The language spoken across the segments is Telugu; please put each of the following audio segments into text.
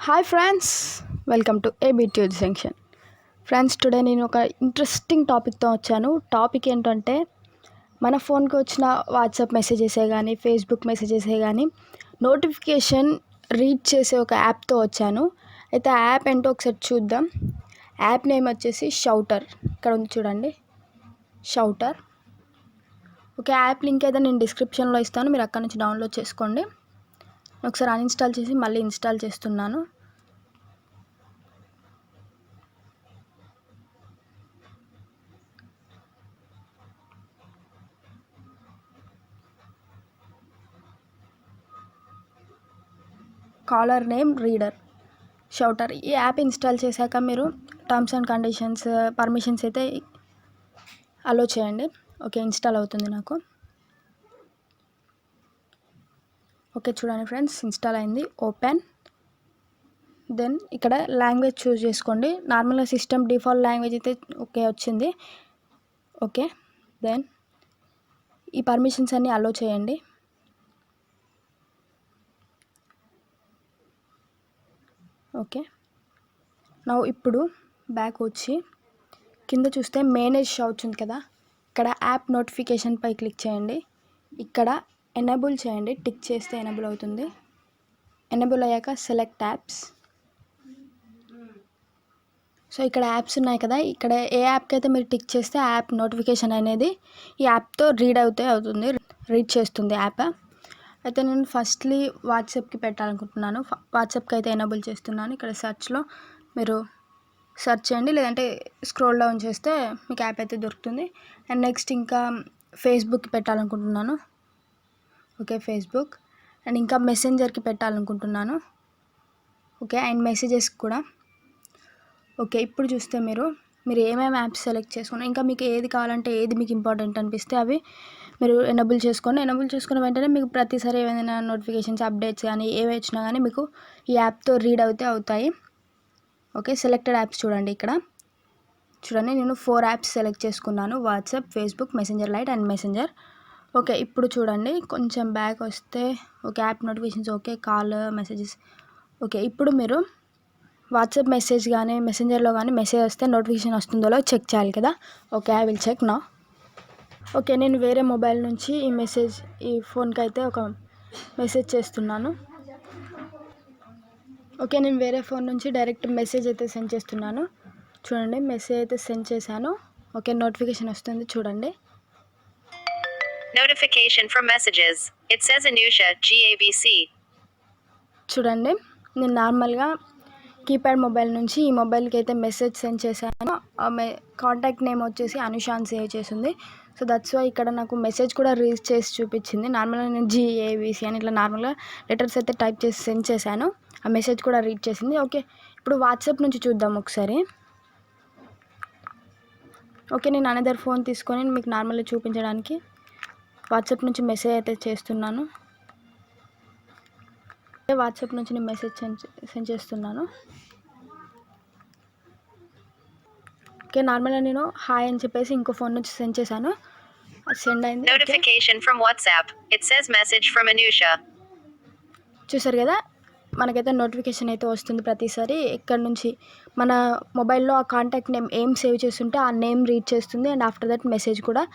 Hi friends, welcome to TUTS junction. Friends, today నేను ఒక ఇంట్రెస్టింగ్ టాపిక్తో వచ్చాను. టాపిక్ ఏంటంటే మన ఫోన్కి వచ్చిన వాట్సాప్ మెసేజెసే కానీ ఫేస్బుక్ మెసేజెసే కానీ నోటిఫికేషన్ రీడ్ చేసే ఒక యాప్తో వచ్చాను. అయితే ఆ యాప్ ఏంటో ఒకసారి చూద్దాం. యాప్ నేమ్ వచ్చేసి షౌటర్. ఇక్కడ ఉంది చూడండి, షౌటర్. ఓకే, యాప్ లింక్ అయితే నేను డిస్క్రిప్షన్లో ఇస్తాను, మీరు అక్కడ నుంచి డౌన్లోడ్ చేసుకోండి. ఒకసారి అన్ఇన్స్టాల్ చేసి మళ్ళీ ఇన్స్టాల్ చేస్తున్నాను. Caller name reader shouter. ఈ యాప్ ఇన్స్టాల్ చేశాక మీరు టర్మ్స్ అండ్ కండిషన్స్ పర్మిషన్స్ అయితే అలో చేయండి. ఓకే, ఇన్స్టాల్ అవుతుంది నాకు. ఓకే, చూడండి ఫ్రెండ్స్, ఇన్స్టాల్ అయింది. ఓపెన్. దెన్ ఇక్కడ లాంగ్వేజ్ చూస్ చేసుకోండి. నార్మల్గా సిస్టమ్ డిఫాల్ట్ లాంగ్వేజ్ అయితే ఓకే వచ్చింది. ఓకే, దెన్ ఈ పర్మిషన్స్ అన్నీ అలో చేయండి. ఓకే, ఇప్పుడు బ్యాక్ వచ్చి కింద చూస్తే మేనేజ్ షౌట్స్ ఉంది కదా, ఇక్కడ యాప్ నోటిఫికేషన్పై క్లిక్ చేయండి. ఇక్కడ ఎనేబుల్ చేయండి, టిక్ చేస్తే ఎనేబుల్ అవుతుంది. ఎనేబుల్ అయ్యాక సెలెక్ట్ యాప్స్. సో ఇక్కడ యాప్స్ ఉన్నాయి కదా, ఇక్కడ ఏ యాప్కి అయితే మీరు టిక్ చేస్తే ఆ యాప్ నోటిఫికేషన్ అనేది ఈ యాప్తో అవుతుంది, రీడ్ చేస్తుంది యాప్. అయితే నేను ఫస్ట్లీ వాట్సాప్కి పెట్టాలనుకుంటున్నాను. వాట్సాప్కి అయితే ఎనేబుల్ చేస్తున్నాను. ఇక్కడ సెర్చ్లో మీరు సెర్చ్ చేయండి, లేదంటే స్క్రోల్ డౌన్ చేస్తే మీకు యాప్ అయితే దొరుకుతుంది. అండ్ నెక్స్ట్ ఇంకా ఫేస్బుక్కి పెట్టాలనుకుంటున్నాను. Okay, Facebook. అండ్ ఇంకా మెసెంజర్కి పెట్టాలనుకుంటున్నాను. ఓకే, అండ్ మెసేజెస్ కూడా. ఓకే, ఇప్పుడు చూస్తే మీరు ఏమేమి యాప్స్ సెలెక్ట్ చేసుకున్నారు, ఇంకా మీకు ఏది కావాలంటే ఏది మీకు ఇంపార్టెంట్ అనిపిస్తే అవి మీరు ఎనేబుల్ చేసుకోండి. ఎనేబుల్ చేసుకున్న వెంటనే మీకు ప్రతిసారి ఏమైనా నోటిఫికేషన్స్ అప్డేట్స్ కానీ ఏవి వచ్చినా కానీ మీకు ఈ యాప్తో రీడ్ అవుతాయి. ఓకే, సెలెక్టెడ్ యాప్స్ చూడండి. ఇక్కడ చూడండి, నేను 4 యాప్స్ సెలెక్ట్ చేసుకున్నాను: WhatsApp, Facebook, messenger light and messenger. Okay, ఇప్పుడు చూడండి, కొంచెం బ్యాక్ వస్తే okay, app notifications okay, call, messages okay. ఇప్పుడు మీరు వాట్సాప్ మెసేజ్ కానీ మెసెంజర్లో కానీ మెసేజ్ వస్తే నోటిఫికేషన్ వస్తుందో చెక్ చేయాలి కదా. Okay, I will check now. Okay, నేను వేరే మొబైల్ నుంచి ఈ ఫోన్కి అయితే ఒక మెసేజ్ చేస్తున్నాను. ఓకే, నేను వేరే ఫోన్ నుంచి డైరెక్ట్ మెసేజ్ అయితే సెండ్ చేస్తున్నాను. చూడండి, మెసేజ్ అయితే సెండ్ చేశాను. ఓకే, నోటిఫికేషన్ వస్తుంది చూడండి. Notification from messages. It says Anusha, GABC. చూడండి, నేను నార్మల్గా కీప్యాడ్ మొబైల్ నుంచి ఈ మొబైల్కి అయితే మెసేజ్ సెండ్ చేశాను. కాంటాక్ట్ నేమ్ వచ్చేసి అనుష అని సేవ్ చేసింది. సో దట్స్ వై ఇక్కడ నాకు మెసేజ్ కూడా రీడ్ చేసి చూపించింది. నార్మల్గా నేను GABC అని ఇట్లా నార్మల్గా లెటర్స్ అయితే టైప్ చేసి సెండ్ చేశాను. ఆ మెసేజ్ కూడా రీడ్ చేసింది. ఓకే, ఇప్పుడు వాట్సాప్ నుంచి చూద్దాం ఒకసారి. ఓకే, నేను అనదర్ ఫోన్ తీసుకొని మీకు నార్మల్గా చూపించడానికి వాట్సాప్ నుంచి మెసేజ్ అయితే చేస్తున్నాను. వాట్సాప్ నుంచి నేను మెసేజ్ సెండ్ చేస్తున్నాను. ఓకే, నార్మల్గా నేను హాయ్ అని చెప్పేసి ఇంకో ఫోన్ నుంచి సెండ్ చేశాను. సెండ్ అయింది. Notification from WhatsApp. It says message from Anusha. చూసారు కదా, మనకైతే నోటిఫికేషన్ అయితే వస్తుంది ప్రతిసారి. ఇక్కడ నుంచి మన మొబైల్లో ఆ కాంటాక్ట్ నేమ్ ఏం సేవ్ చేస్తుంటే ఆ నేమ్ రీడ్ చేస్తుంది. అండ్ ఆఫ్టర్ దట్ మెసేజ్ కూడా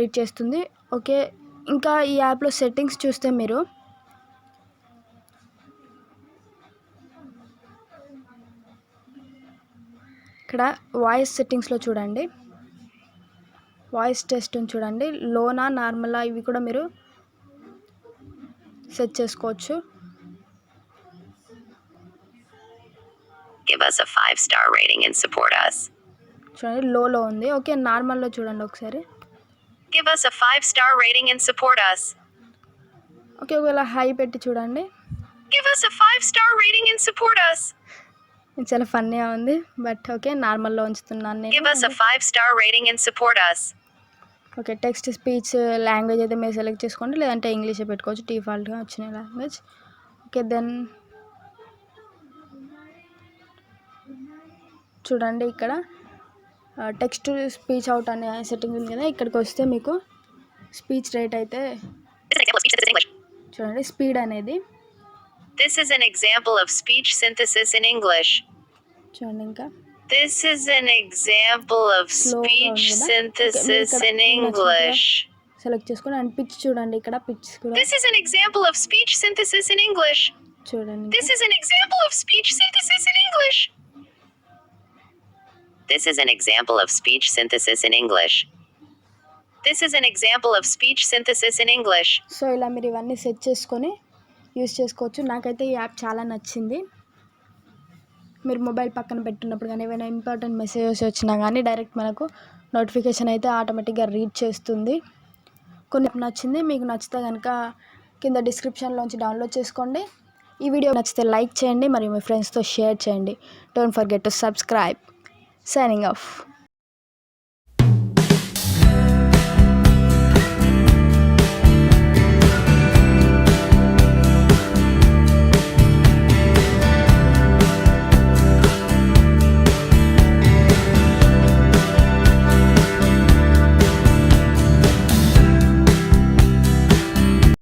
రీడ్ చేస్తుంది. ఓకే, ఇంకా ఈ యాప్లో సెట్టింగ్స్ చూస్తే మీరు ఇక్కడ వాయిస్ సెట్టింగ్స్లో చూడండి, వాయిస్ టెస్ట్ చూడండి, లోనా నార్మలా ఇవి కూడా మీరు సెట్ చేసుకోవచ్చు. Give us a 5-star rating and support us. చూడండి, లోలో ఉంది. ఓకే, నార్మల్లో చూడండి ఒకసారి. Give us a 5-star rating and support us. Okay, ఒకవేళ హై పెట్టి చూడండి. Give us a 5-star rating and support us. చాలా ఫన్నీగా ఉంది, బట్ ఓకే, నార్మల్లో ఉంచుతున్నాను నేను. Give us a 5-star rating and support us. Okay, text speech language అయితే మీరు సెలెక్ట్ చేసుకోండి, లేదంటే ఇంగ్లీషే పెట్టుకోవచ్చు, డిఫాల్ట్గా వచ్చిన లాంగ్వేజ్. ఓకే, దెన్ చూడండి, ఇక్కడ టెక్స్ట్ స్పీచ్ అవుట్ అనే సెట్టింగ్ ఉంది కదా, ఇక్కడికి వస్తే మీకు స్పీచ్ రేట్ అయితే This is an example of speech synthesis in English. చూడండి, స్పీడ్ అనేది This is an example of speech synthesis in English. చూడండి ఇంకా This is an example of speech synthesis in English. Select చేసుకొని అండ్ పిచ్ చూడండి, ఇక్కడ పిచ్ కూడా This is an example of speech synthesis in English. చూడండి. This is an example of speech synthesis in English. This is an example of speech synthesis in English. This is an example of speech synthesis in English. So ఇలా మీరు ఇవన్నీ సెట్ చేసుకొని యూస్ చేసుకోవచ్చు. నాకైతే ఈ యాప్ చాలా నచ్చింది. మీరు మొబైల్ పక్కన పెట్టున్నప్పుడు కానీ ఏమైనా ఇంపార్టెంట్ మెసేజెస్ వచ్చినా కానీ డైరెక్ట్ మనకు నోటిఫికేషన్ అయితే ఆటోమేటిక్గా రీడ్ చేస్తుంది. కొన్ని నచ్చింది, మీకు నచ్చితే కనుక కింద డిస్క్రిప్షన్లోంచి డౌన్లోడ్ చేసుకోండి. ఈ వీడియో నచ్చితే లైక్ చేయండి మరియు మీ ఫ్రెండ్స్తో షేర్ చేయండి. Don't forget to subscribe. Signing off.